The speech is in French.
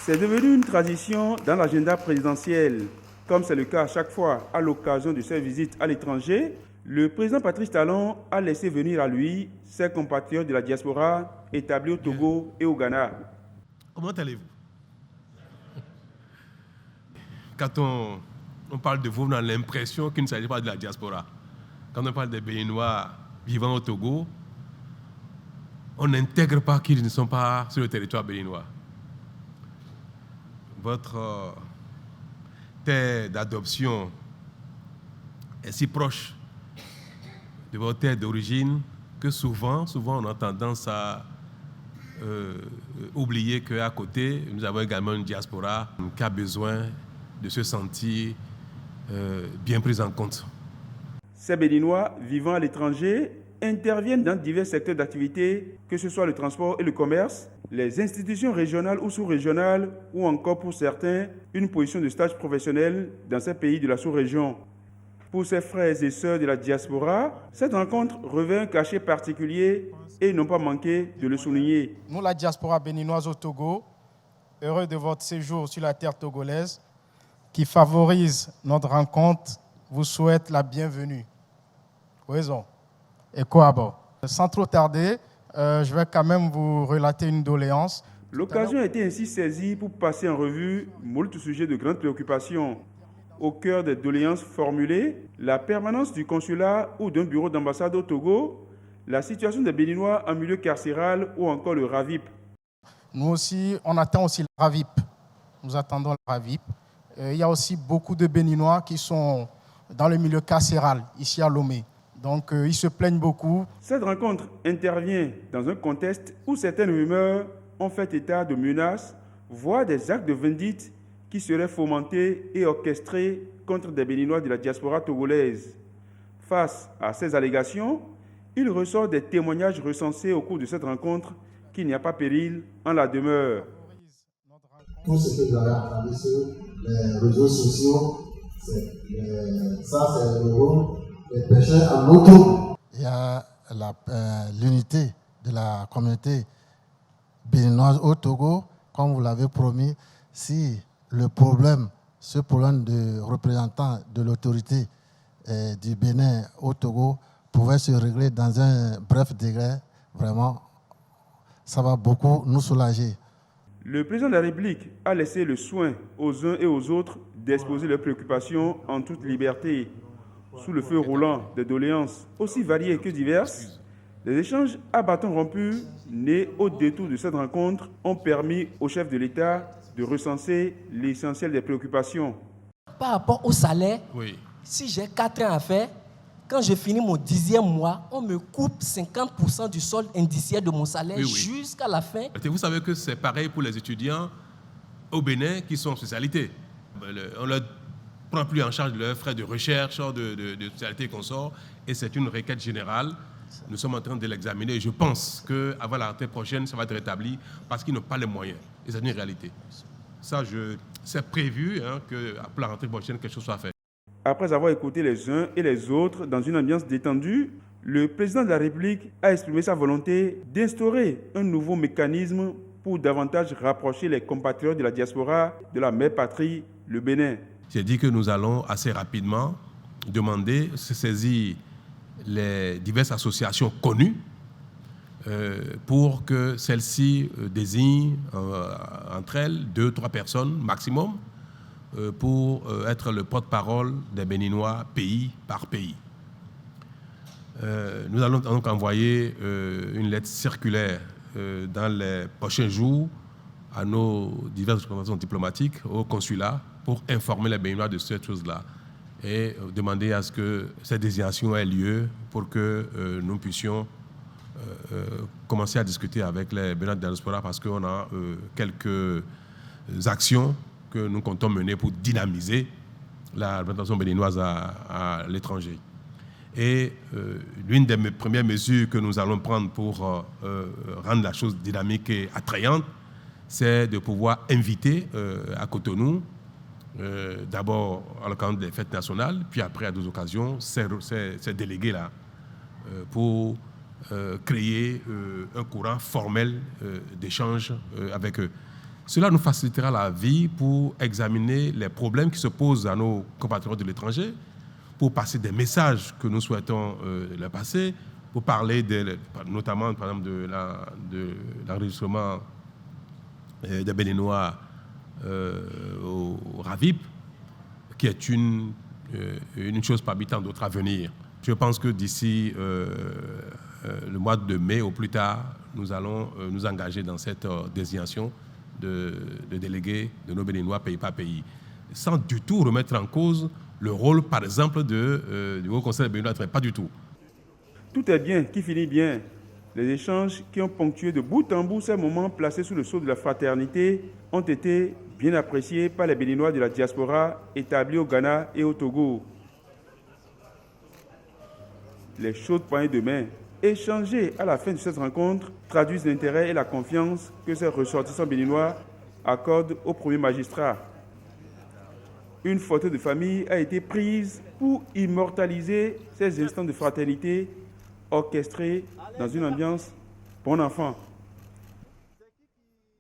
C'est devenu une tradition dans l'agenda présidentiel. Comme c'est le cas à chaque fois à l'occasion de ses visites à l'étranger, le président Patrice Talon a laissé venir à lui ses compatriotes de la diaspora établis au Togo et au Ghana. Comment allez-vous? Quand on parle de vous, on a l'impression qu'il ne s'agit pas de la diaspora. Quand on parle des Béninois vivant au Togo, on n'intègre pas qu'ils ne sont pas sur le territoire béninois. Votre terre d'adoption est si proche de votre terre d'origine que souvent on a tendance à oublier qu'à côté, nous avons également une diaspora qui a besoin de se sentir bien prise en compte. Ces Béninois vivant à l'étranger interviennent dans divers secteurs d'activité, que ce soit le transport et le commerce, les institutions régionales ou sous-régionales, ou encore pour certains, une position de stage professionnel dans ces pays de la sous-région. Pour ces frères et sœurs de la diaspora, cette rencontre revêt un cachet particulier et ils n'ont pas manqué de le souligner. Nous, la diaspora béninoise au Togo, heureux de votre séjour sur la terre togolaise, qui favorise notre rencontre, vous souhaite la bienvenue. Raison. Et quoi, sans trop tarder, je vais quand même vous relater une doléance. L'occasion a été ainsi saisie pour passer en revue moult sujets de grande préoccupation. Au cœur des doléances formulées, la permanence du consulat ou d'un bureau d'ambassade au Togo, la situation des Béninois en milieu carcéral ou encore le RAVIP. Nous aussi, on attend aussi le RAVIP. Nous attendons le RAVIP. Il y a aussi beaucoup de Béninois qui sont dans le milieu carcéral, ici à Lomé. Donc, ils se plaignent beaucoup. Cette rencontre intervient dans un contexte où certaines rumeurs ont fait état de menaces, voire des actes de vindicte qui seraient fomentés et orchestrés contre des Béninois de la diaspora togolaise. Face à ces allégations, il ressort des témoignages recensés au cours de cette rencontre qu'il n'y a pas péril en la demeure. Tout ce que vous avez entendu sur les réseaux sociaux, ça c'est le rôle des pêcheurs en auto. Il y a l'unité de la communauté béninoise au Togo, comme vous l'avez promis. Si ce problème de représentants de l'autorité du Bénin au Togo pouvait se régler dans un bref délai, vraiment, ça va beaucoup nous soulager. Le président de la République a laissé le soin aux uns et aux autres d'exposer leurs préoccupations en toute liberté. Sous le feu roulant des doléances aussi variées que diverses, les échanges à bâtons rompus nés au détour de cette rencontre ont permis au chef de l'État de recenser l'essentiel des préoccupations. Par rapport au salaire, Oui. Si j'ai 4 ans à faire, quand je finis mon 10e mois, on me coupe 50% du solde indiciaire de mon salaire jusqu'à la fin. Et vous savez que c'est pareil pour les étudiants au Bénin qui sont en spécialité. On ne leur prend plus en charge leurs frais de recherche, de spécialité qu'on sort, et c'est une requête générale. Nous sommes en train de l'examiner et je pense qu'avant la rentrée prochaine, ça va être rétabli parce qu'ils n'ont pas les moyens. Et c'est une réalité. Ça, c'est prévu qu'après la rentrée prochaine, quelque chose soit fait. Après avoir écouté les uns et les autres dans une ambiance détendue, le président de la République a exprimé sa volonté d'instaurer un nouveau mécanisme pour davantage rapprocher les compatriotes de la diaspora de la mère patrie, le Bénin. J'ai dit que nous allons assez rapidement demander, saisir les diverses associations connues pour que celles-ci désignent entre elles 2-3 personnes maximum pour être le porte-parole des Béninois pays par pays. Nous allons donc envoyer une lettre circulaire dans les prochains jours à nos diverses représentations diplomatiques, au consulat, pour informer les Béninois de cette chose-là et demander à ce que cette désignation ait lieu pour que nous puissions commencer à discuter avec les Béninois de la diaspora parce qu'on a quelques actions que nous comptons mener pour dynamiser la représentation béninoise à l'étranger. Et l'une des premières mesures que nous allons prendre pour rendre la chose dynamique et attrayante, c'est de pouvoir inviter à Cotonou, d'abord à l'occasion des fêtes nationales, puis après à d'autres occasions, ces délégués-là, pour créer un courant formel d'échange avec eux. Cela nous facilitera la vie pour examiner les problèmes qui se posent à nos compatriotes de l'étranger, pour passer des messages que nous souhaitons leur passer, pour parler notamment par exemple de l'enregistrement des Béninois au RAVIP, qui est une chose parmi tant d'autres à venir. Je pense que d'ici le mois de mai au plus tard, nous allons nous engager dans cette désignation de délégués de nos Béninois pays par pays, sans du tout remettre en cause le rôle, par exemple, du Haut Conseil des Béninois, pas du tout. Tout est bien qui finit bien. Les échanges qui ont ponctué de bout en bout ces moments placés sous le sceau de la fraternité ont été bien appréciés par les Béninois de la diaspora établis au Ghana et au Togo. Les chaudes poignées de main échangées à la fin de cette rencontre traduisent l'intérêt et la confiance que ces ressortissants béninois accordent au premier magistrat. Une photo de famille a été prise pour immortaliser ces instants de fraternité orchestrés dans une ambiance bon enfant.